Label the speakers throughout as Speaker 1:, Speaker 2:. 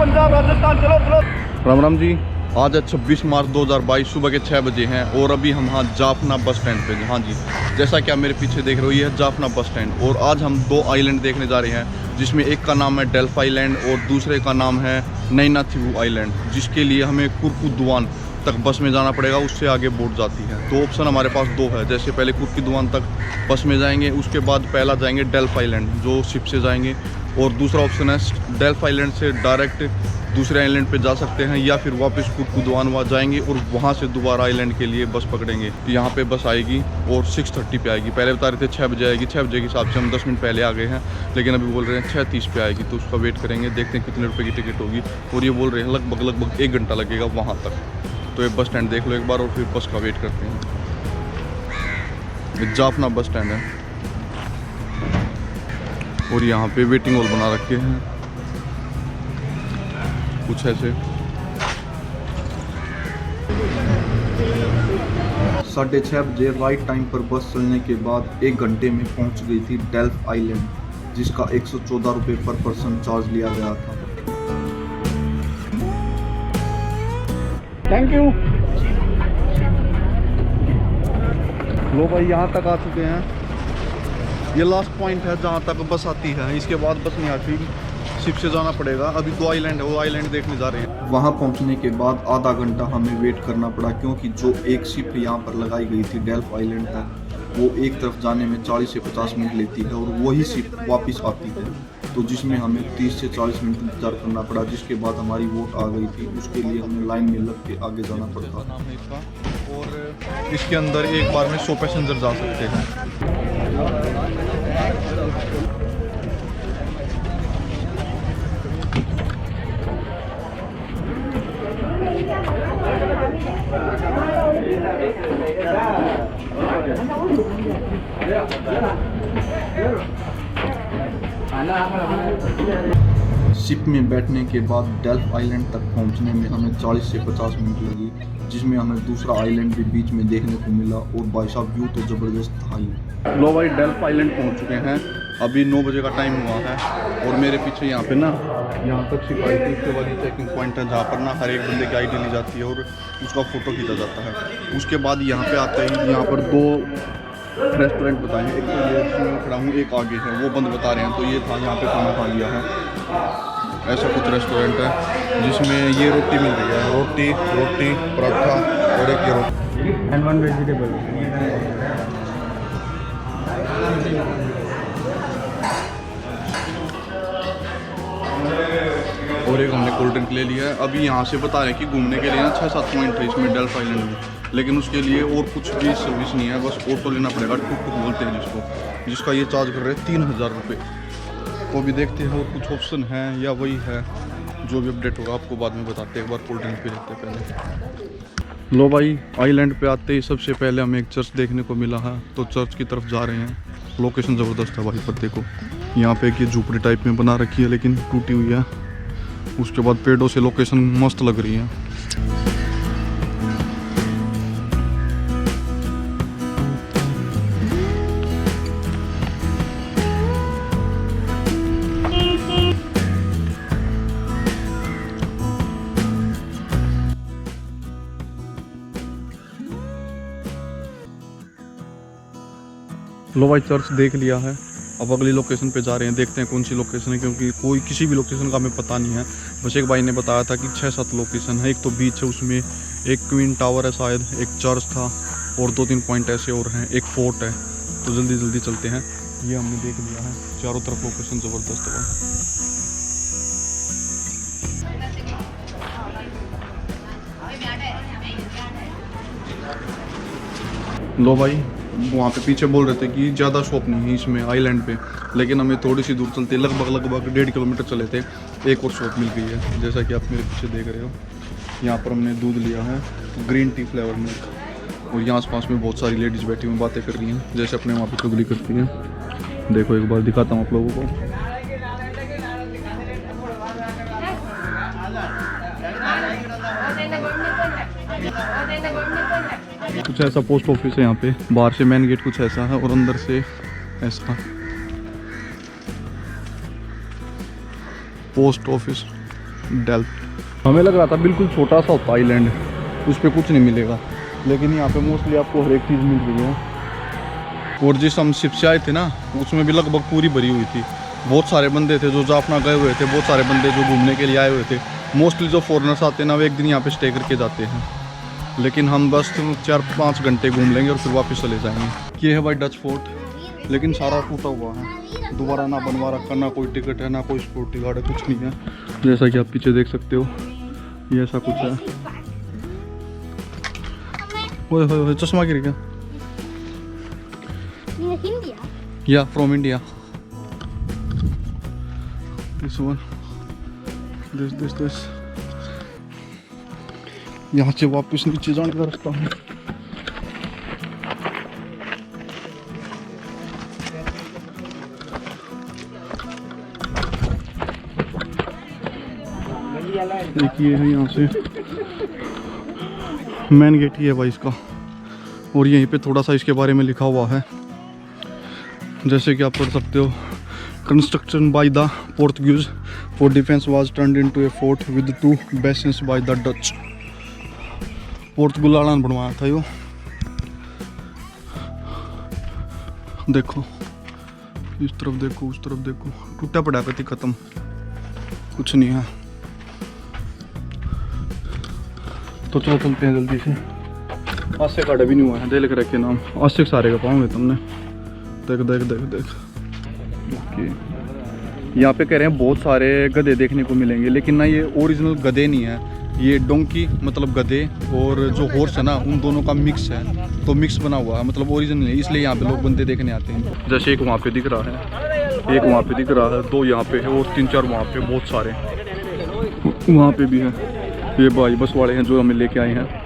Speaker 1: पंजाब राजस्थान, चलो चलो।
Speaker 2: राम राम जी। आज है 26 मार्च 2022, सुबह के 6 बजे हैं और अभी हम हाँ जाफना बस स्टैंड पे हैं। हाँ जी, जैसा कि आप मेरे पीछे देख रहे हो, ये है जाफना बस स्टैंड और आज हम दो आइलैंड देखने जा रहे हैं, जिसमें एक का नाम है डेल्फ आइलैंड और दूसरे का नाम है नैना थिवु आइलैंड, जिसके लिए हमें कुर्कुदुआन तक बस में जाना पड़ेगा, उससे आगे बोट जाती है। तो ऑप्शन हमारे पास दो है, जैसे पहले कुर्कुदुआन तक बस में जाएंगे, उसके बाद पहला जाएंगे डेल्फ आइलैंड जो शिप से जाएंगे, और दूसरा ऑप्शन है डेल्फ आइलैंड से डायरेक्ट दूसरे आइलैंड पे जा सकते हैं, या फिर वापस कुर्कुदुआन वहाँ जाएंगे और वहाँ से दोबारा आइलैंड के लिए बस पकड़ेंगे। यहाँ पे बस आएगी और 6:30 पे आएगी। पहले बता रहे थे 6 बजे आएगी, 6 बजे के हिसाब से हम 10 मिनट पहले आ गए हैं, लेकिन अभी बोल रहे हैं 6:30 पे आएगी, तो उसका वेट करेंगे, देखते हैं कितने रुपये की टिकट होगी। और ये बोल रहे हैं लगभग 1 घंटा लगेगा वहाँ तक। तो ये बस स्टैंड देख लो एक बार और फिर बस का वेट करते हैं। ये जाफना बस स्टैंड है और यहाँ पे वेटिंग हॉल बना रखे हैं कुछ ऐसे। 6:30 बजे राइट टाइम पर बस चलने के बाद 1 घंटे में पहुंच गई थी डेल्फ आइलैंड, जिसका 114 रुपये पर पर्सन चार्ज लिया गया था। Thank you. लो भाई, यहाँ तक आ चुके हैं। ये लास्ट पॉइंट है जहाँ तक बस आती है, इसके बाद बस नहीं आती, शिप से जाना पड़ेगा। अभी 2 आइलैंड है, वो आइलैंड देखने जा रहे हैं। वहाँ पहुँचने के बाद आधा घंटा हमें वेट करना पड़ा, क्योंकि जो एक शिप यहाँ पर लगाई गई थी डेल्फ आइलैंड तक, वो एक तरफ जाने में 40 से 50 मिनट लेती है और वही शिप वापस आती है, तो जिसमें हमें 30 से 40 मिनट इंतजार करना पड़ा। जिसके बाद हमारी वोट आ गई थी, उसके लिए हमें लाइन में लग के आगे जाना पड़ता नाम है इसका। और इसके अंदर एक बार में 100 पैसेंजर जा सकते हैं। शिप में बैठने के बाद डेल्फ आइलैंड तक पहुंचने में हमें 40 से 50 मिनट लगी, जिसमें हमें दूसरा आइलैंड भी बीच में देखने को मिला। और भाई साहब, व्यू तो ज़बरदस्त था ही। लो भाई, डेल्फ आइलैंड पहुंच चुके हैं, अभी 9 बजे का टाइम हुआ है और मेरे पीछे यहाँ पे ना, यहाँ तक शिप आई थी, इसके बाद ये चेकिंग पॉइंट है जहाँ पर ना हर एक बंदे की आईडी ली जाती है और उसका फ़ोटो खींचा जाता है। उसके बाद यहाँ पे आते ही यहाँ पर 2 रेस्टोरेंट बताए हैं, एक तो ये खड़ा हूँ, एक आगे है, वो बंद बता रहे हैं। तो ये था, यहाँ पे खाना खा लिया है। ऐसा कुछ रेस्टोरेंट है जिसमें ये रोटी मिल रही है, रोटी पराठा और एक ये रोटी
Speaker 1: एंड 1 वेजिटेबल।
Speaker 2: और एक हमने कोल्ड ड्रिंक ले लिया है। अभी यहाँ से बता रहे हैं कि घूमने के लिए ना 6-7 पॉइंट है इसमें डेल्फ आइलैंड में, लेकिन उसके लिए और कुछ भी सर्विस नहीं है, बस ऑटो लेना पड़ेगा, टुक बोलते हैं जिसको, जिसका ये चार्ज कर रहे हैं 3000 रुपये। तो भी देखते हैं और कुछ ऑप्शन है या वही है, जो भी अपडेट होगा आपको बाद में बताते हैं। एक बार कोल्ड ड्रिंक पी लेते हैं पहले। लो भाई, आइलैंड पे आते ही सबसे पहले हमें एक चर्च देखने को मिला है, तो चर्च की तरफ जा रहे हैं। लोकेशन ज़बरदस्त है भाई, पर देखो यहाँ पे एक ये झोपड़ी टाइप में बना रखी है, लेकिन टूटी हुई है। उसके बाद पेड़ों से लोकेशन मस्त लग रही है। लो भाई, चर्च देख लिया है, अब अगली लोकेशन पे जा रहे हैं, देखते हैं कौन सी लोकेशन है, क्योंकि किसी भी लोकेशन का हमें पता नहीं है। बस एक भाई ने बताया था कि 6-7 लोकेशन है। एक तो बीच है, उसमें एक क्वीन टावर है शायद, एक चर्च था और 2-3 पॉइंट ऐसे और हैं, एक फोर्ट है। तो जल्दी चलते हैं। ये हमने देख लिया है, चारों तरफ लोकेशन ज़बरदस्त है। लो भाई, वहाँ पे पीछे बोल रहे थे कि ज़्यादा शॉप नहीं है इसमें आइलैंड पे, लेकिन हमें थोड़ी सी दूर चलते लगभग 1.5 किलोमीटर चले थे, एक और शॉप मिल गई है, जैसा कि आप मेरे पीछे देख रहे हो। यहाँ पर हमने दूध लिया है, ग्रीन टी फ्लेवर मिल्क, और यहाँ आस-पास में बहुत सारी लेडीज़ बैठी हुई बातें कर रही हैं, जैसे अपने वहाँ पे चुगली करती हैं। देखो एक बार दिखाता हूँ आप लोगों को। कुछ ऐसा पोस्ट ऑफिस है यहाँ पे, बाहर से मेन गेट कुछ ऐसा है और अंदर से ऐसा पोस्ट ऑफिस। डेल्फ। हमें लग रहा था बिल्कुल छोटा सा होता आइलैंड, उस पर कुछ नहीं मिलेगा, लेकिन यहाँ पे मोस्टली आपको हर एक चीज़ मिल रही है। और जिस हम शिप से आए थे ना, उसमें भी लगभग पूरी भरी हुई थी। बहुत सारे बंदे थे जो जाफना गए हुए थे, बहुत सारे बंदे जो घूमने के लिए आए हुए थे। मोस्टली जो फॉरेनर्स आते हैं ना, वो एक दिन यहाँ पे स्टे करके जाते हैं, लेकिन हम बस 4-5 घंटे घूम लेंगे और फिर वापस चले जाएंगे। ये है भाई डच फोर्ट, लेकिन सारा टूटा हुआ है, दोबारा ना बनवा रखा, ना कोई टिकट है, ना कोई सिक्योरिटी गार्ड है, कुछ नहीं है। जैसा कि आप पीछे देख सकते हो, ये ऐसा कुछ है। ओए होए होए, चश्मा गिर गया। या from India. This one, this यहाँ से वापस नीचे जाने का रास्ता है। देखिए है यहाँ से मेन गेट ही है भाई इसका, और यहीं पे थोड़ा सा इसके बारे में लिखा हुआ है, जैसे कि आप पढ़ सकते हो। Construction by the Portuguese for defence was turned into A fort with 2 basins by the Dutch. Portugal वाला ने बनवाया था यो। देखो इस तरफ देखो, उस तरफ देखो, टूटा पड़ा कति खत्म, कुछ नहीं है। तो चलो चलते हैं जल्दी से। आज से काटा भी नहीं हुआ है, दे लिख रखे नाम, आज से सारे का पाऊंगे तुमने। देख देख देख देख ओके। यहाँ पे कह रहे हैं बहुत सारे गधे देखने को मिलेंगे, लेकिन ना ये ओरिजिनल गधे नहीं है, ये डोंकी मतलब गधे और जो हॉर्स है ना, उन दोनों का मिक्स है, तो मिक्स बना हुआ है, मतलब ओरिजिनल है, इसलिए यहाँ पे लोग बंदे देखने आते हैं। जैसे एक वहाँ पे दिख रहा है, एक वहाँ पे दिख रहा है, 2 यहाँ पे है और 3-4 वहाँ पे, बहुत सारे वहाँ पे भी है। ये भाई बस वाले हैं जो हमें लेके आए हैं।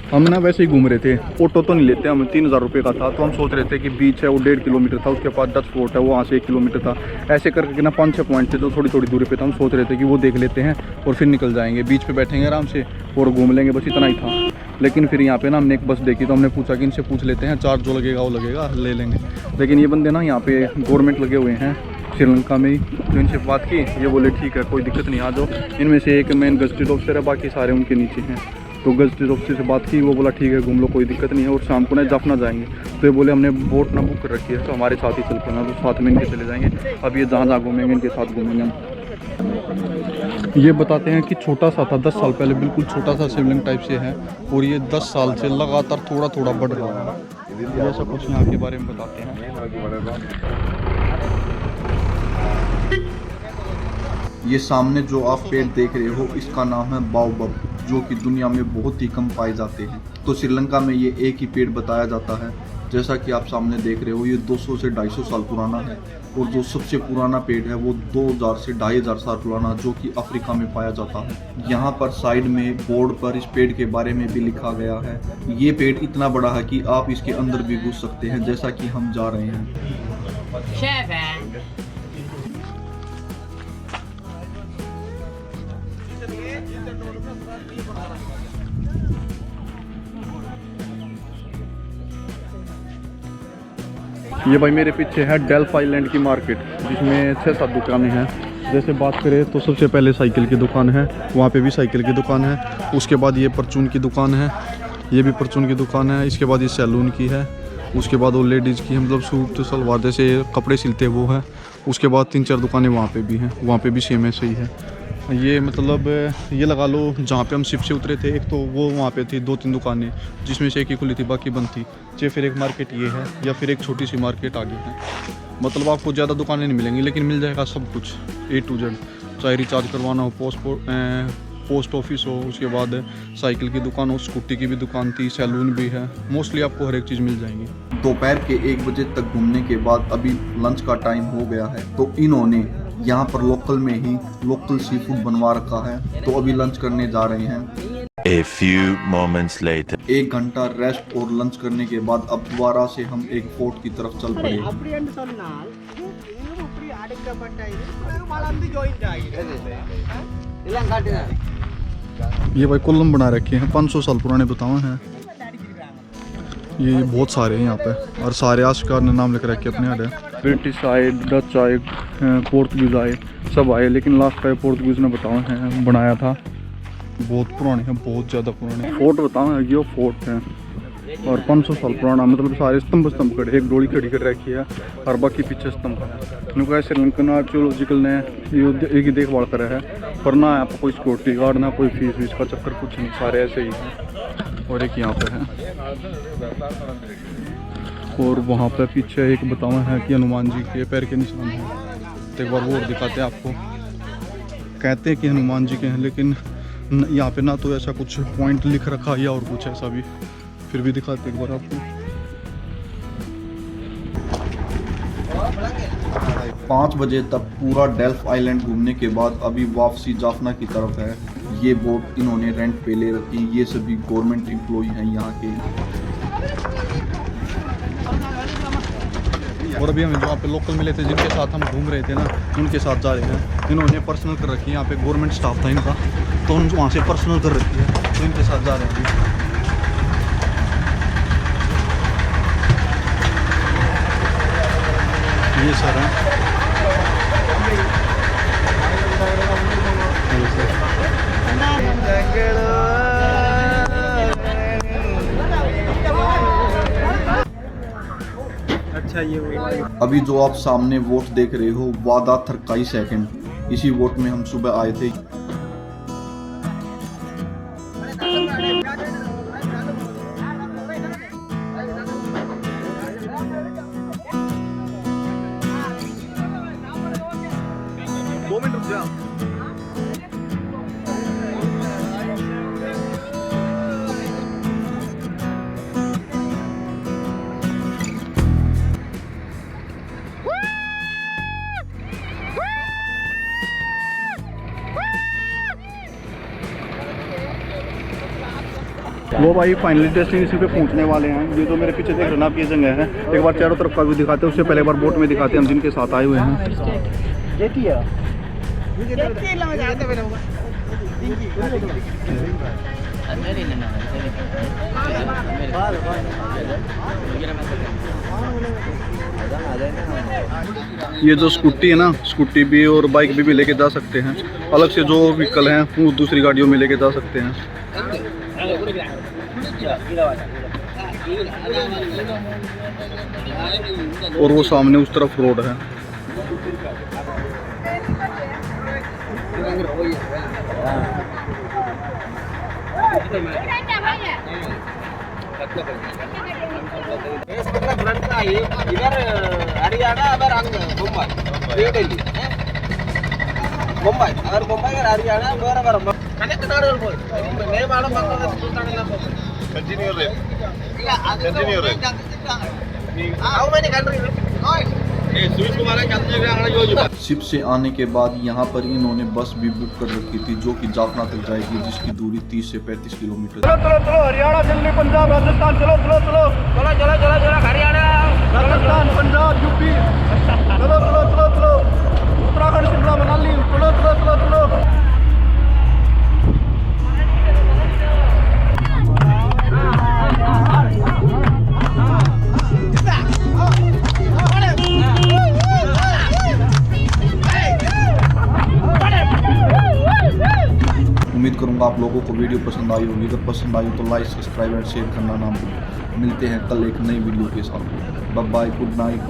Speaker 2: हम ना वैसे ही घूम रहे थे, ऑटो तो नहीं लेते, हमें 3000 रुपये का था, तो हम सोच रहे थे कि बीच है वो 1.5 किलोमीटर था, उसके पास डच फोर्ट है वो वहाँ से 1 किलोमीटर था, ऐसे करके ना 5-6 पॉइंट थे जो थोड़ी थोड़ी दूरी पे था। हम सोच रहे थे कि वो देख लेते हैं और फिर निकल जाएंगे, बीच पे बैठेंगे आराम से और घूम लेंगे, बस इतना ही था। लेकिन फिर यहाँ पे ना हमने एक बस देखी, तो हमने पूछा कि इनसे पूछ लेते हैं, चार्ज जो लगेगा वो लगेगा, ले लेंगे। लेकिन ये बंदे ना यहाँ पे गवर्नमेंट लगे हुए हैं श्रीलंका में ही, तो इनसे बात की, ये बोले ठीक है कोई दिक्कत नहीं, आ जाओ। इनमें से एक मेन गजटेड ऑफिसर है, बाकी सारे उनके नीचे हैं। तो गजटेड ऑफिसर से बात की, वो बोला ठीक है घूम लो कोई दिक्कत नहीं है, और शाम को ना जाफना जाएंगे। तो ये बोले हमने बोट ना बुक कर रखी है, तो हमारे साथ ही चल पड़ना, तो साथ में इनके चले जाएंगे। अब ये जहाँ जहाँ घूमेंगे इनके साथ घूमेंगे हम। ये बताते हैं कि छोटा सा था 10 साल पहले, बिल्कुल छोटा सा शिवलिंग टाइप से है, और ये 10 साल से लगातार थोड़ा थोड़ा बढ़ रहा है। ऐसा कुछ यहाँ के बारे में बताते हैं। ये सामने जो आप पेड़ देख रहे हो, इसका नाम है बाओबब, जो कि दुनिया में बहुत ही कम पाए जाते हैं। तो श्रीलंका में ये एक ही पेड़ बताया जाता है। जैसा कि आप सामने देख रहे हो, ये 200 से 250 साल पुराना है, और जो सबसे पुराना पेड़ है वो 2000 से 2500 साल पुराना, जो कि अफ्रीका में पाया जाता है। यहाँ पर साइड में बोर्ड पर इस पेड़ के बारे में भी लिखा गया है। ये पेड़ इतना बड़ा है कि आप इसके अंदर भी घुस सकते हैं, जैसा कि हम जा रहे हैं। ये भाई मेरे पीछे है डेल्फ आइलैंड की मार्केट, जिसमें 6-7 दुकानें हैं। जैसे बात करें तो सबसे पहले साइकिल की दुकान है, वहाँ पे भी साइकिल की दुकान है। उसके बाद ये परचून की दुकान है, ये भी परचून की दुकान है। इसके बाद ये सैलून की है। उसके बाद वो लेडीज़ की, मतलब सूट सलवार जैसे कपड़े सिलते हैं वो है। उसके बाद 3-4 दुकानें वहाँ पे भी हैं, वहाँ पे भी सेम ऐसे ही है। ये मतलब ये लगा लो, जहाँ पे हम शिप से उतरे थे, एक तो वो वहाँ पे थी 2-3 दुकानें, जिसमें से एक ही खुली थी, बाकी बंद थी। चाहे फिर एक मार्केट ये है, या फिर एक छोटी सी मार्केट आगे है। मतलब आपको ज़्यादा दुकानें नहीं मिलेंगी, लेकिन मिल जाएगा सब कुछ A to Z। चाहे रिचार्ज करवाना हो, पोस्ट ऑफिस हो, उसके बाद साइकिल की दुकान हो, स्कूटी की भी दुकान थी, सैलून भी है। मोस्टली आपको हर एक चीज़ मिल जाएंगी। दोपहर के 1 बजे तक घूमने के बाद अभी लंच का टाइम हो गया है, तो इन्होंने यहाँ पर लोकल में ही लोकल सी फूड बनवा रखा है, तो अभी लंच करने जा रहे हैं।
Speaker 3: A few moments later.
Speaker 2: 1 घंटा रेस्ट और लंच करने के बाद अब दोबारा से हम एक फोर्ट की तरफ चल पड़े। ये भाई कोलम बना रखे हैं, 500 साल पुराने बताओ हैं। ये बहुत सारे हैं यहाँ पे, और सारे आशिकार ने नाम लिख रखे अपने आड़े। ब्रिटिश आए, डच आए, पोर्तुगीज़ आए, सब आए, लेकिन लास्ट टाइम पोर्तुगीज़ ने बताओ है बनाया था। बहुत पुराने हैं, बहुत ज़्यादा पुराने। फोर्ट बताओ है, ये फोर्ट है और 500 साल पुराना, मतलब सारे स्तंभ खड़े, एक डोली खड़ी कर रखी है और बाकी पीछे स्तंभ है। उनका श्रीलंकन आर्कियोलॉजिकल ने एक देखभाल करा है, पर ना आपको कोई सिक्योरिटी गार्ड, ना कोई फीस वीस का चक्कर, कुछ नहीं, सारे ऐसे ही हैं। और एक यहाँ पे है, और वहाँ पे पीछे एक बतावा है कि हनुमान जी के पैर के निशान हैं। तो एक बार वो और दिखाते हैं आपको। कहते हैं कि हनुमान जी के हैं, लेकिन यहाँ पे ना तो ऐसा कुछ पॉइंट लिख रखा या और कुछ ऐसा भी, फिर भी दिखाते एक बार आपको। 5 बजे तक पूरा डेल्फ आइलैंड घूमने के बाद अभी वापसी जाफना की तरफ है। ये बोट इन्होंने रेंट पे ले रखी, ये सभी गवर्नमेंट एम्प्लॉय हैं यहाँ के। और अभी हमें जो यहाँ पे लोकल मिले थे, जिनके साथ हम घूम रहे थे ना, उनके साथ जा रहे हैं। इन्होंने पर्सनल कर रखी है, यहाँ पे गवर्नमेंट स्टाफ था इनका, तो उन वहाँ से पर्सनल कर रखी है, तो इनके साथ जा रहे हैं अभी। ये सर है,
Speaker 1: अच्छा ये
Speaker 2: अभी जो आप सामने वोट देख रहे हो, वादा थरकाई सेकंड, इसी वोट में हम सुबह आए थे। वो भाई फाइनली डेस्टिनेशन पे पहुंचने वाले हैं। ये जो मेरे पीछे देख रहे ना आप, ये जगह है। एक बार चारों तरफ का भी दिखाते हैं, उससे पहले एक बार बोट में दिखाते हैं हम जिनके साथ आए हुए हैं। ये जो स्कूटी है ना, स्कूटी भी और बाइक भी लेके जा सकते हैं। अलग से जो व्हीकल हैं वो दूसरी गाड़ियों में लेके जा सकते हैं। और वो सामने उस तरफ रोड है।
Speaker 4: इधर हरियाणा, अगर मुंबई, न्यू दिल्ली, मुंबई, अगर मुंबई अगर हरियाणा बराबर कनेक्ट नहीं मालूम हाउ मेनी कंट्री।
Speaker 2: शिप से आने के बाद यहाँ पर इन्होंने बस भी बुक कर रखी थी, जो कि जाफना तक जाएगी, जिसकी दूरी 30 से 35 किलोमीटर।
Speaker 1: चलो चलो चलो, हरियाणा, दिल्ली, पंजाब, राजस्थान, चलो चलो चलो
Speaker 4: चलो चलो चलो चलो हरियाणा,
Speaker 1: राजस्थान, पंजाब, यूपी, चलो चलो चलो चलो, उत्तराखंड, शिमला, मनाली, चलो चलो चलो चलो।
Speaker 2: उम्मीद करूंगा आप लोगों को वीडियो पसंद आई होगी। अगर पसंद आई तो लाइक, सब्सक्राइब एंड शेयर करना ना भूलें। मिलते हैं कल एक नई वीडियो के साथ। Bye bye, good night.